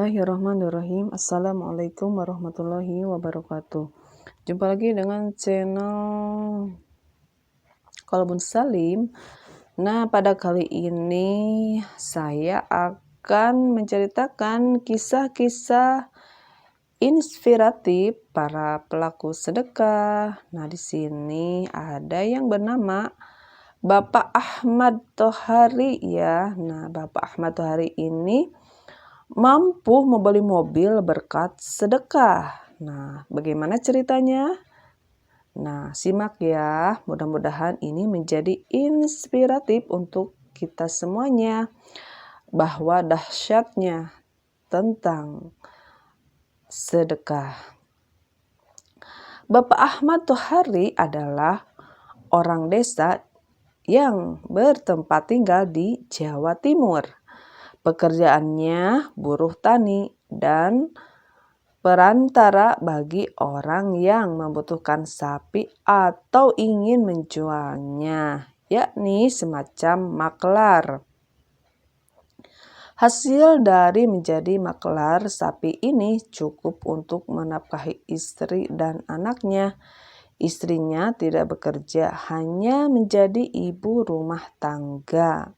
Bismillahirrahmanirrahim. Assalamualaikum warahmatullahi wabarakatuh. Jumpa lagi dengan channel Qalbun Salim. Nah, pada kali ini saya akan menceritakan kisah-kisah inspiratif para pelaku sedekah. Nah, di sini ada yang bernama Bapak Ahmad Thohari ya. Nah, Bapak Ahmad Thohari ini mampu membeli mobil berkat sedekah. Nah, bagaimana ceritanya? Nah, simak ya. Mudah-mudahan ini menjadi inspiratif untuk kita semuanya bahwa dahsyatnya tentang sedekah. Bapak Ahmad Thohari adalah orang desa yang bertempat tinggal di Jawa Timur. Pekerjaannya buruh tani dan perantara bagi orang yang membutuhkan sapi atau ingin menjualnya, yakni semacam maklar. Hasil dari menjadi maklar sapi ini cukup untuk menafkahi istri dan anaknya. Istrinya tidak bekerja, hanya menjadi ibu rumah tangga.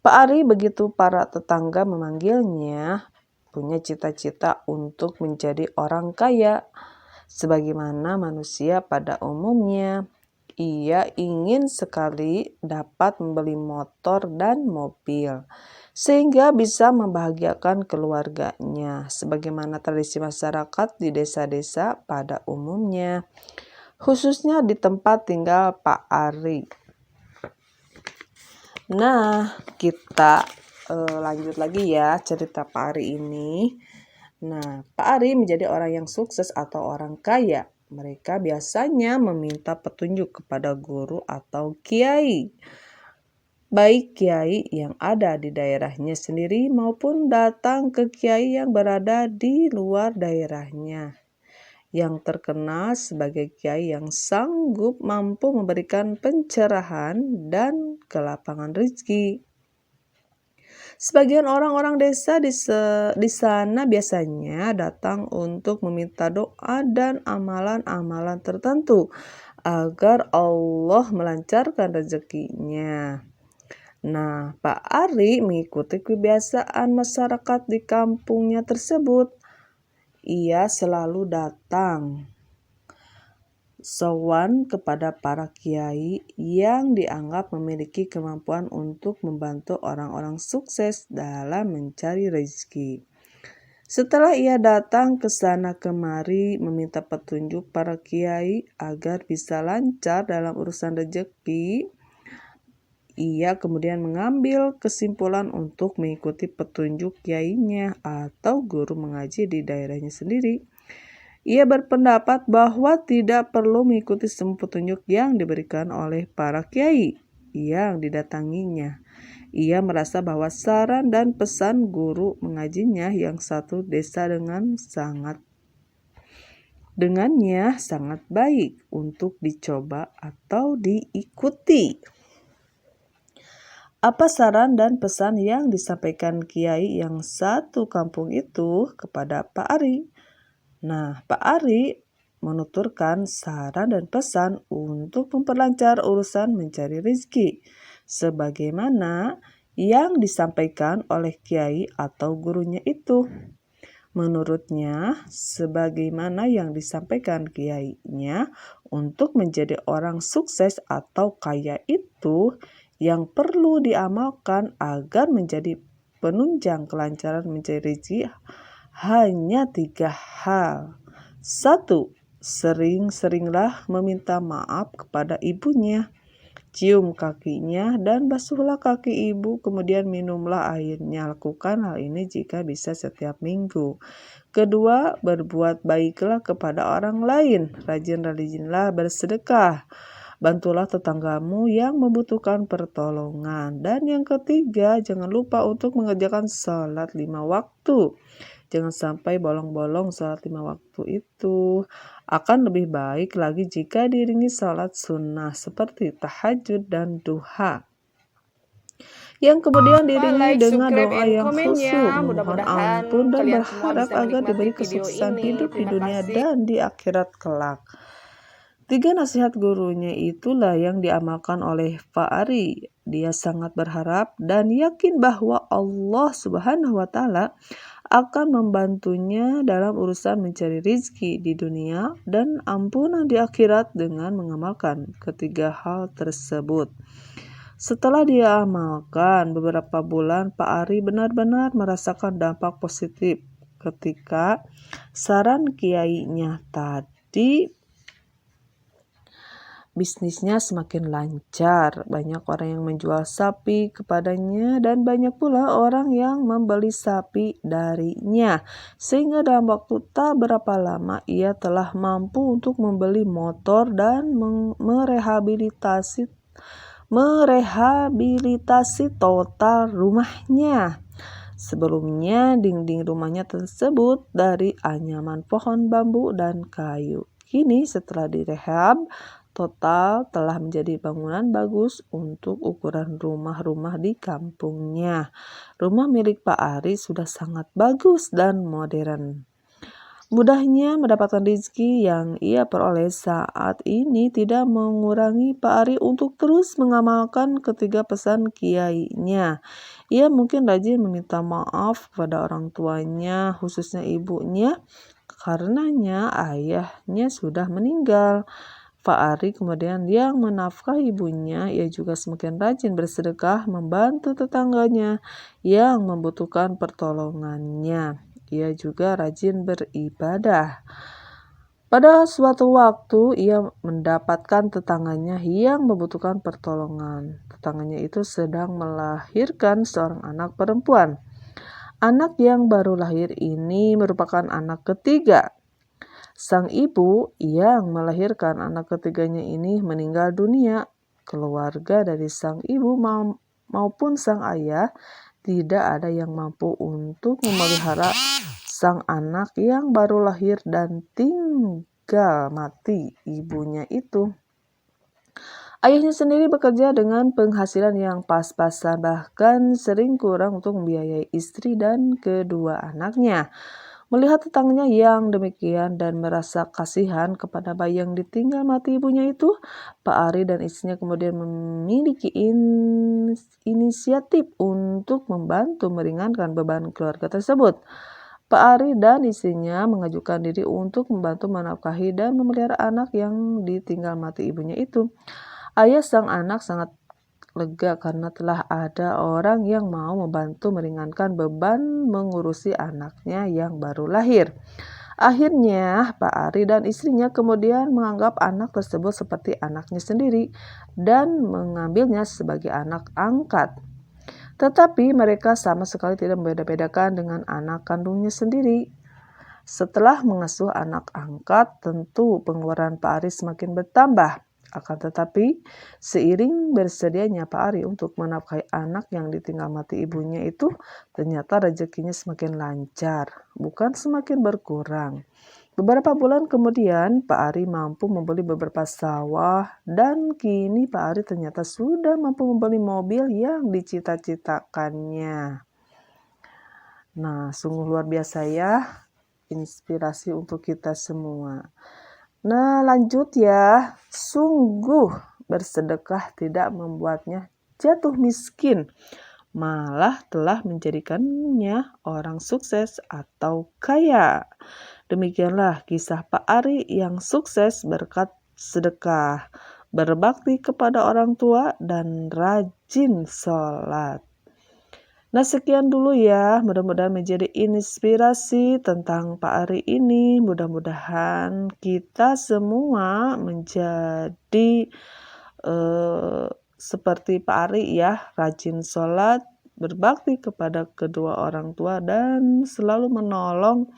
Pak Ari begitu para tetangga memanggilnya, punya cita-cita untuk menjadi orang kaya. Sebagaimana manusia pada umumnya, ia ingin sekali dapat membeli motor dan mobil, sehingga bisa membahagiakan keluarganya, sebagaimana tradisi masyarakat di desa-desa pada umumnya, khususnya di tempat tinggal Pak Ari. Nah, kita lanjut lagi ya cerita Pak Ari ini. Nah, Pak Ari menjadi orang yang sukses atau orang kaya. Mereka biasanya meminta petunjuk kepada guru atau kiai. Baik kiai yang ada di daerahnya sendiri maupun datang ke kiai yang berada di luar daerahnya, yang terkenal sebagai kiai yang sanggup mampu memberikan pencerahan dan kelapangan rezeki. Sebagian orang-orang desa di sana biasanya datang untuk meminta doa dan amalan-amalan tertentu agar Allah melancarkan rezekinya. Nah, Pak Ari mengikuti kebiasaan masyarakat di kampungnya tersebut. Ia selalu datang sowan kepada para kiai yang dianggap memiliki kemampuan untuk membantu orang-orang sukses dalam mencari rezeki. Setelah ia datang ke sana kemari meminta petunjuk para kiai agar bisa lancar dalam urusan rezeki, ia kemudian mengambil kesimpulan untuk mengikuti petunjuk kiainya atau guru mengaji di daerahnya sendiri. Ia berpendapat bahwa tidak perlu mengikuti semua petunjuk yang diberikan oleh para kiai yang didatanginya. Ia merasa bahwa saran dan pesan guru mengajinya yang satu desa dengannya sangat baik untuk dicoba atau diikuti. Apa saran dan pesan yang disampaikan kiai yang satu kampung itu kepada Pak Ari? Nah, Pak Ari menuturkan saran dan pesan untuk memperlancar urusan mencari rezeki, sebagaimana yang disampaikan oleh kiai atau gurunya itu. Menurutnya, sebagaimana yang disampaikan kiainya, untuk menjadi orang sukses atau kaya itu yang perlu diamalkan agar menjadi penunjang kelancaran mencari rezeki hanya 3 hal. 1. Sering-seringlah meminta maaf kepada ibunya. Cium kakinya dan basuhlah kaki ibu, kemudian minumlah airnya. Lakukan hal ini jika bisa setiap minggu. Kedua, berbuat baiklah kepada orang lain. Rajin-rajinlah bersedekah. Bantulah tetanggamu yang membutuhkan pertolongan. Dan yang ketiga, jangan lupa untuk mengerjakan salat 5 waktu. Jangan sampai bolong-bolong salat 5 waktu itu. Akan lebih baik lagi jika diiringi salat sunnah seperti tahajud dan duha. yang kemudian Lupa diiringi like, dengan subscribe, doa and yang khusyuk, komennya. memohon Mudah-mudahan ampun dan kalian semua berharap bisa agar diberi menikmati video kesuksesan hidup ini. di Terima dunia kasih. dan di akhirat kelak. 3 nasihat gurunya itulah yang diamalkan oleh Pak Ari. Dia sangat berharap dan yakin bahwa Allah Subhanahu wa Ta'ala akan membantunya dalam urusan mencari rizki di dunia dan ampunan di akhirat dengan mengamalkan ketiga hal tersebut. Setelah dia amalkan beberapa bulan, Pak Ari benar-benar merasakan dampak positif ketika saran kiainya tadi. Bisnisnya semakin lancar, banyak orang yang menjual sapi kepadanya dan banyak pula orang yang membeli sapi darinya. Sehingga dalam waktu tak berapa lama ia telah mampu untuk membeli motor dan merehabilitasi total rumahnya. Sebelumnya dinding rumahnya tersebut dari anyaman pohon bambu dan kayu. Kini setelah direhab total telah menjadi bangunan bagus untuk ukuran rumah-rumah di kampungnya. Rumah milik Pak Ari sudah sangat bagus dan modern. Mudahnya mendapatkan rezeki yang ia peroleh saat ini tidak mengurangi Pak Ari untuk terus mengamalkan ketiga pesan kiainya. Ia mungkin rajin meminta maaf kepada orang tuanya, khususnya ibunya, karenanya ayahnya sudah meninggal. Pak Ari kemudian yang menafkahi ibunya, ia juga semakin rajin bersedekah membantu tetangganya yang membutuhkan pertolongannya. Ia juga rajin beribadah. Pada suatu waktu ia mendapatkan tetangganya yang membutuhkan pertolongan. Tetangganya itu sedang melahirkan seorang anak perempuan. Anak yang baru lahir ini merupakan anak ketiga. Sang ibu yang melahirkan anak ketiganya ini meninggal dunia. Keluarga dari sang ibu maupun sang ayah tidak ada yang mampu untuk memelihara sang anak yang baru lahir dan tinggal mati ibunya itu. Ayahnya sendiri bekerja dengan penghasilan yang pas-pasan, bahkan sering kurang untuk membiayai istri dan kedua anaknya. Melihat tetangganya yang demikian dan merasa kasihan kepada bayi yang ditinggal mati ibunya itu, Pak Ari dan istrinya kemudian memiliki inisiatif untuk membantu meringankan beban keluarga tersebut. Pak Ari dan istrinya mengajukan diri untuk membantu menafkahi dan memelihara anak yang ditinggal mati ibunya itu. Ayah sang anak sangat lega karena telah ada orang yang mau membantu meringankan beban mengurusi anaknya yang baru lahir. Akhirnya, Pak Ari dan istrinya kemudian menganggap anak tersebut seperti anaknya sendiri dan mengambilnya sebagai anak angkat. Tetapi mereka sama sekali tidak membeda-bedakan dengan anak kandungnya sendiri. Setelah mengasuh anak angkat, tentu pengeluaran Pak Ari semakin bertambah. Akan tetapi, seiring bersedianya Pak Ari untuk menafkahi anak yang ditinggal mati ibunya itu, ternyata rezekinya semakin lancar, bukan semakin berkurang. Beberapa bulan kemudian, Pak Ari mampu membeli beberapa sawah, dan kini Pak Ari ternyata sudah mampu membeli mobil yang dicita-citakannya. Nah, sungguh luar biasa ya, inspirasi untuk kita semua. Nah, lanjut ya. Sungguh bersedekah tidak membuatnya jatuh miskin, malah telah menjadikannya orang sukses atau kaya. Demikianlah kisah Pak Ari yang sukses berkat sedekah, berbakti kepada orang tua, dan rajin sholat. Nah, sekian dulu ya, mudah-mudahan menjadi inspirasi tentang Pak Ari ini. Mudah-mudahan kita semua menjadi seperti Pak Ari ya, rajin sholat, berbakti kepada kedua orang tua, dan selalu menolong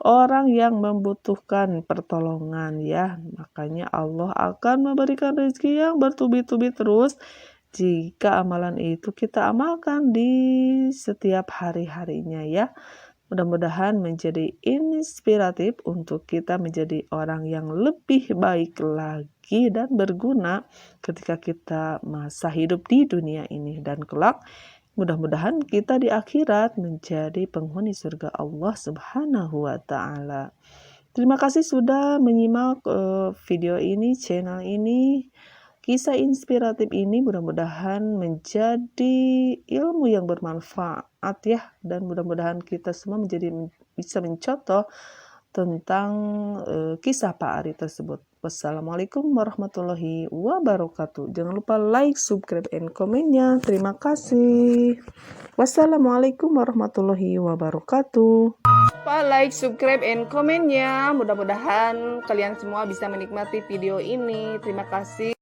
orang yang membutuhkan pertolongan ya. Makanya Allah akan memberikan rezeki yang bertubi-tubi terus jika amalan itu kita amalkan di setiap hari-harinya ya. Mudah-mudahan menjadi inspiratif untuk kita menjadi orang yang lebih baik lagi dan berguna ketika kita masa hidup di dunia ini dan kelak Mudah-mudahan kita di akhirat menjadi penghuni surga Allah Subhanahu wa Ta'ala. Terima kasih sudah menyimak video ini, channel ini. Kisah inspiratif ini mudah-mudahan menjadi ilmu yang bermanfaat ya, dan mudah-mudahan kita semua bisa mencontoh tentang kisah Pak Ari tersebut. Wassalamualaikum warahmatullahi wabarakatuh. Jangan lupa like, subscribe, and komennya. Terima kasih. Wassalamualaikum warahmatullahi wabarakatuh. Lupa like, subscribe, and komennya. Mudah-mudahan kalian semua bisa menikmati video ini. Terima kasih.